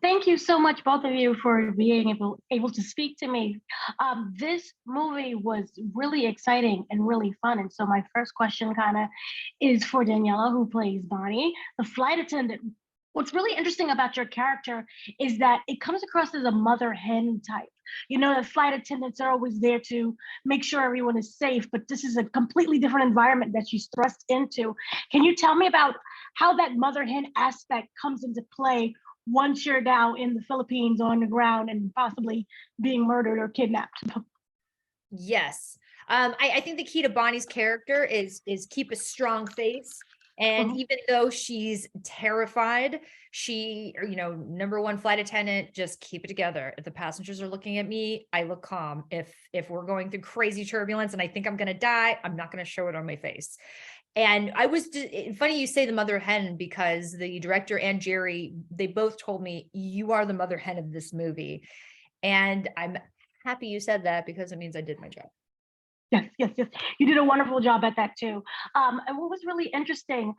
Thank you so much, both of you, for being able to speak to me. This movie was really exciting and really fun. And so my first question kind of is for Daniela, who plays Bonnie, the flight attendant. What's really interesting about your character is that it comes across as a mother hen type. You know, the flight attendants are always there to make sure everyone is safe, but this is a completely different environment that she's thrust into. Can you tell me about how that mother hen aspect comes into play once you're now in the Philippines on the ground and possibly being murdered or kidnapped? Yes. I think the key to Bonnie's character is keep a strong face. And even though she's terrified, number one flight attendant, just keep it together. If the passengers are looking at me, I look calm. If we're going through crazy turbulence and I think I'm going to die, I'm not going to show it on my face. And funny you say the mother hen, because the director and Jerry, they both told me, you are the mother hen of this movie. And I'm happy you said that, because it means I did my job. Yes, yes, yes. You did a wonderful job at that too. And what was really interesting,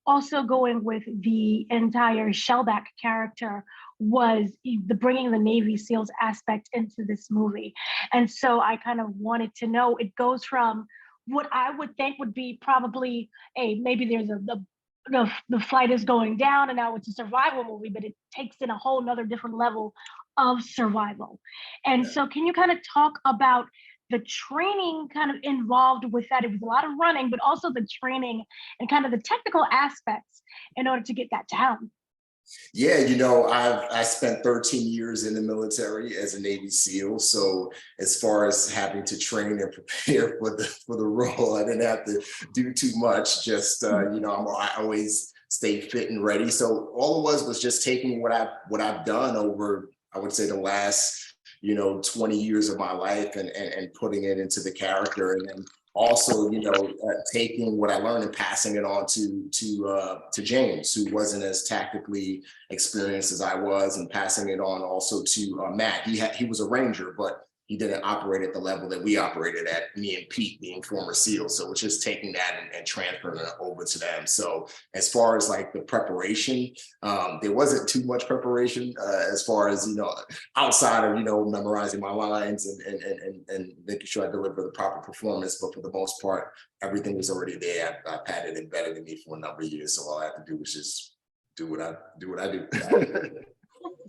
also going with the entire Shellback character, was the bringing the Navy SEALs aspect into this movie. And so I kind of wanted to know, it goes from what I would think would be probably maybe there's the flight is going down and now it's a survival movie, but it takes in a whole nother different level of survival. And so can you kind of talk about the training kind of involved with that? It was a lot of running, but also the training and kind of the technical aspects in order to get that down. Yeah, I spent 13 years in the military as a Navy SEAL. So as far as having to train and prepare for the role, I didn't have to do too much. Just I always stay fit and ready. So all it was just taking what I've done over, I would say, the last 20 years of my life and putting it into the character, and then also taking what I learned and passing it on to James, who wasn't as tactically experienced as I was, and passing it on also to Matt. He was a Ranger, but he didn't operate at the level that we operated at, me and Pete being former SEALs. So it's just taking that and transferring it over to them. So as far as like the preparation, there wasn't too much preparation as far as, outside of, memorizing my lines and making sure I deliver the proper performance. But for the most part, everything was already there. I've had it embedded in me for a number of years. So all I have to do is just do what I do.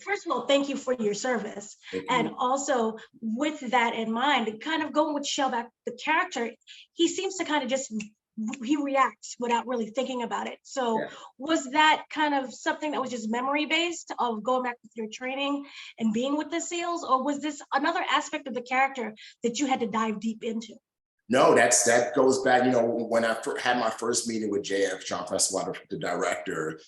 First of all, thank you for your service. And also with that in mind, kind of going with Shellback, the character, he seems to kind of he reacts without really thinking about it. So was that kind of something that was just memory based of going back with your training and being with the SEALs? Or was this another aspect of the character that you had to dive deep into? No, that goes back, when I had my first meeting with JF, Jean-François, the director.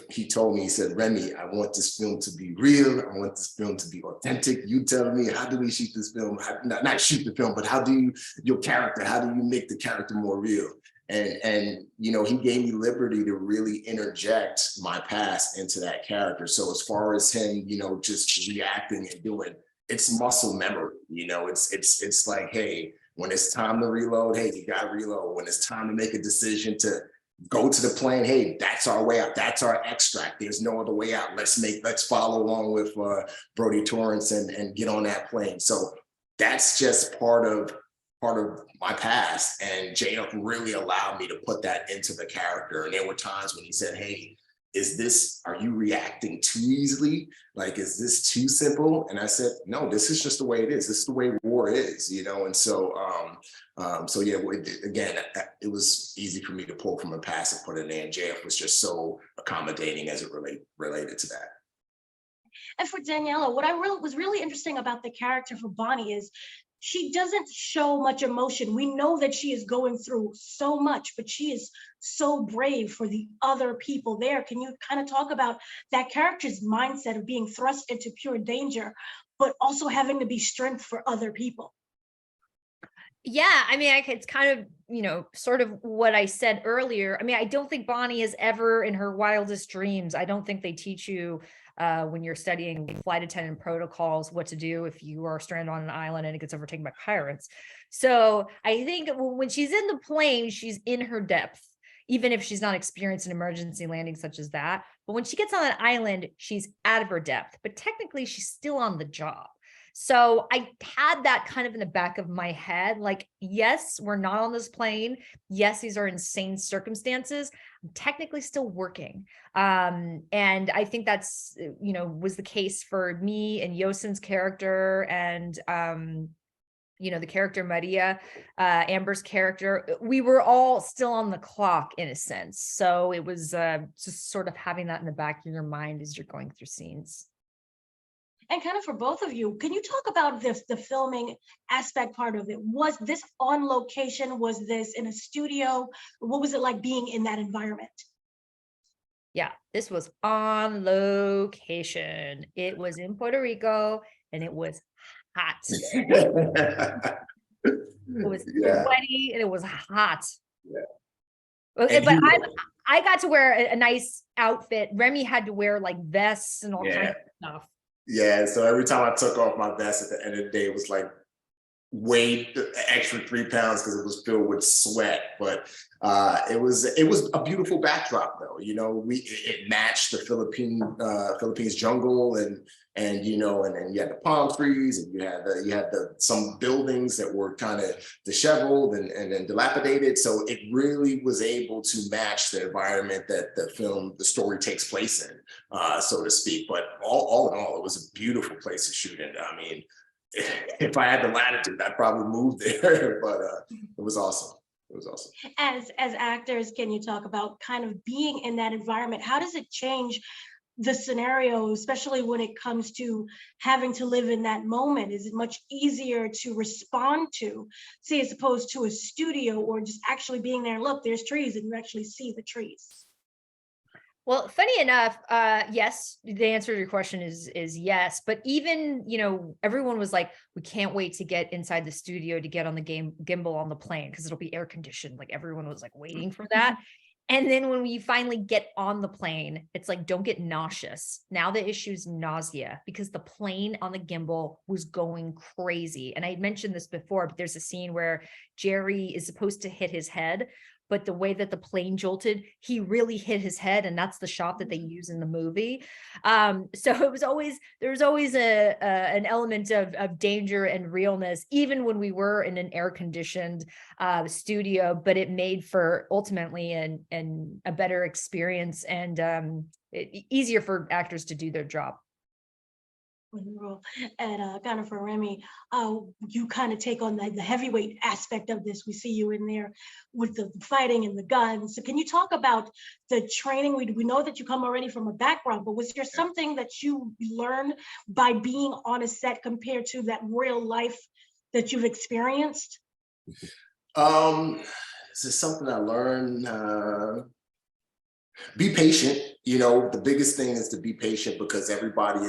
He told me, he said, Remi, I want this film to be real. I want this film to be authentic. You tell me, how do we shoot this film? Not shoot the film, but how do you make the character more real? And he gave me liberty to really interject my past into that character. So as far as him, just reacting and doing, it's muscle memory. It's like, hey, when it's time to reload, hey, you got to reload. When it's time to make a decision to go to the plane, hey, that's our way out. That's our extract. There's no other way out. Let's follow along with Brodie Torrance and get on that plane. So that's just part of my past. And JF really allowed me to put that into the character. And there were times when he said, hey, are you reacting too easily? Like, is this too simple? And I said, no, this is just the way it is. This is the way war is, And so, again, it was easy for me to pull from the past and put it in. JF was just so accommodating as it related to that. And for Daniela, what was really interesting about the character for Bonnie is she doesn't show much emotion. We know that she is going through so much, but she is so brave for the other people there. Can you kind of talk about that character's mindset of being thrust into pure danger, but also having to be strength for other people? Yeah, I mean, it's kind of, sort of what I said earlier. I mean, I don't think Bonnie is ever in her wildest dreams. I don't think they teach you when you're studying flight attendant protocols what to do if you are stranded on an island and it gets overtaken by pirates. So I think when she's in the plane, she's in her depth, even if she's not experienced an emergency landing such as that. But when she gets on that island, she's out of her depth, but technically she's still on the job. So I had that kind of in the back of my head, like, yes, we're not on this plane. Yes, these are insane circumstances. I'm technically still working. And I think that's, was the case for me and Yosin's character and, the character Maria, Amber's character. We were all still on the clock in a sense. So it was just sort of having that in the back of your mind as you're going through scenes. And kind of for both of you, can you talk about the filming aspect part of it? Was this on location? Was this in a studio? What was it like being in that environment? Yeah, this was on location. It was in Puerto Rico and it was hot. It was sweaty and it was hot. Yeah. But I got to wear a nice outfit. Remi had to wear like vests and all kinds of stuff. Yeah, so every time I took off my vest at the end of the day, it was like weighed the extra 3 pounds because it was filled with sweat. But it was a beautiful backdrop, though. It matched the Philippines jungle, and then you had the palm trees, and you had some buildings that were kind of disheveled and dilapidated. So it really was able to match the environment that the story takes place in, so to speak. But all in all, it was a beautiful place to shoot in. I mean, if I had the latitude, I'd probably move there, but it was awesome. It was awesome. As actors, can you talk about kind of being in that environment? How does it change the scenario, especially when it comes to having to live in that moment? Is it much easier to respond to, say, as opposed to a studio or just actually being there? Look, there's trees, and you actually see the trees. Well, funny enough, yes, the answer to your question is yes. But even, everyone was like, we can't wait to get inside the studio to get on the gimbal on the plane because it'll be air conditioned. Like everyone was like waiting for that. And then when we finally get on the plane, it's like, don't get nauseous. Now the issue is nausea because the plane on the gimbal was going crazy. And I mentioned this before, but there's a scene where Jerry is supposed to hit his head, but the way that the plane jolted, he really hit his head. And that's the shot that they use in the movie. So there was always an element of danger and realness, even when we were in an air conditioned studio, but it made for ultimately a better experience and easier for actors to do their job. And kind of for Remi, you kind of take on the heavyweight aspect of this. We see you in there with the fighting and the guns. So can you talk about the training? We know that you come already from a background, but was there something that you learned by being on a set compared to that real life that you've experienced? This is something I learned. Be patient. The biggest thing is to be patient because everybody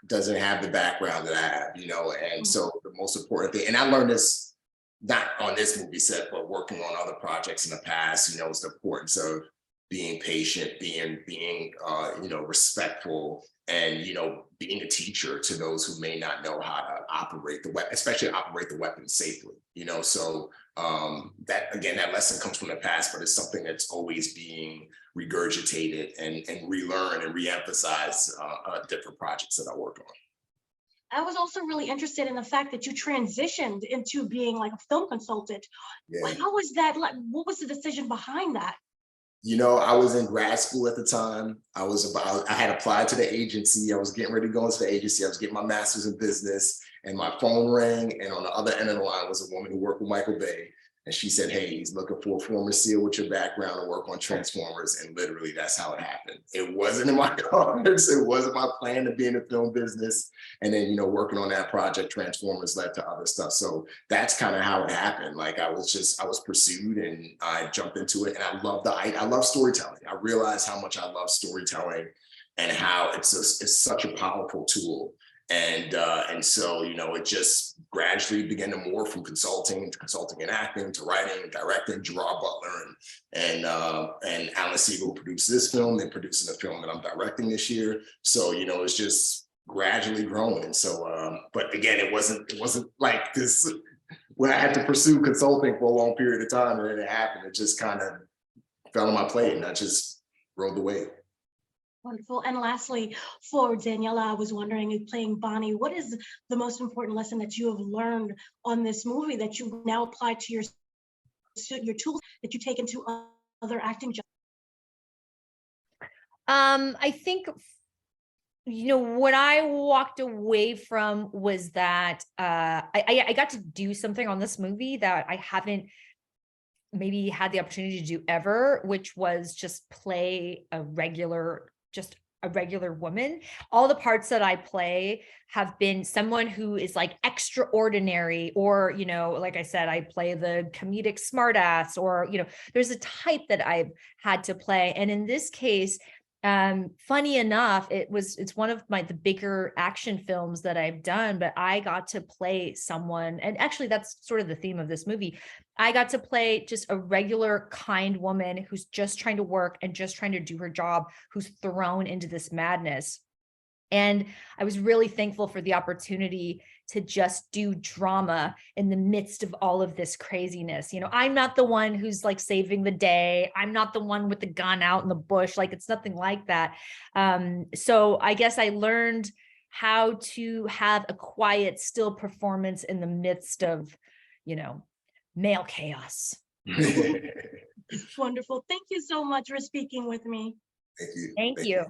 doesn't have the background that I have, and so the most important thing, and I learned this not on this movie set, but working on other projects in the past, is the importance of being patient, being respectful, and, being a teacher to those who may not know how to operate the weapon, especially operate the weapon safely, so that lesson comes from the past, but it's something that's always being regurgitated and relearned and reemphasized different projects that I work on. I was also really interested in the fact that you transitioned into being like a film consultant. Yeah. How was that? Like, what was the decision behind that? I was in grad school at the time. I had applied to the agency. I was getting ready to go into the agency. I was getting my master's in business, and my phone rang. And on the other end of the line was a woman who worked with Michael Bay. And she said, hey, he's looking for a former SEAL with your background to work on Transformers. And literally, that's how it happened. It wasn't in my cards. It wasn't my plan to be in the film business. And then, working on that project, Transformers led to other stuff. So that's kind of how it happened. Like I was pursued and I jumped into it. And I love storytelling. I realized how much I love storytelling and how it's such a powerful tool. And so, it just gradually began to morph from consulting and acting to writing and directing. Gerard Butler and Alan Siegel produced this film. They're producing a film that I'm directing this year. So, it's just gradually growing. And so, but again, it wasn't like this when I had to pursue consulting for a long period of time and then it happened. It just kind of fell on my plate and I just rode the wave. Wonderful. And lastly, for Daniella, I was wondering, playing Bonnie, what is the most important lesson that you have learned on this movie that you now apply to your tools that you take into other acting jobs? I think, what I walked away from was that I got to do something on this movie that I haven't maybe had the opportunity to do ever, which was just play a regular woman. All the parts that I play have been someone who is like extraordinary, or, like I said, I play the comedic smartass, or, there's a type that I've had to play. And in this case, funny enough, it's one of the bigger action films that I've done, but I got to play someone, and actually that's sort of the theme of this movie. I got to play just a regular, kind woman who's just trying to work and just trying to do her job, who's thrown into this madness. And I was really thankful for the opportunity to just do drama in the midst of all of this craziness. I'm not the one who's like saving the day. I'm not the one with the gun out in the bush. Like, it's nothing like that. So I guess I learned how to have a quiet, still performance in the midst of, male chaos. Wonderful. Thank you so much for speaking with me. Thank you. Thank you.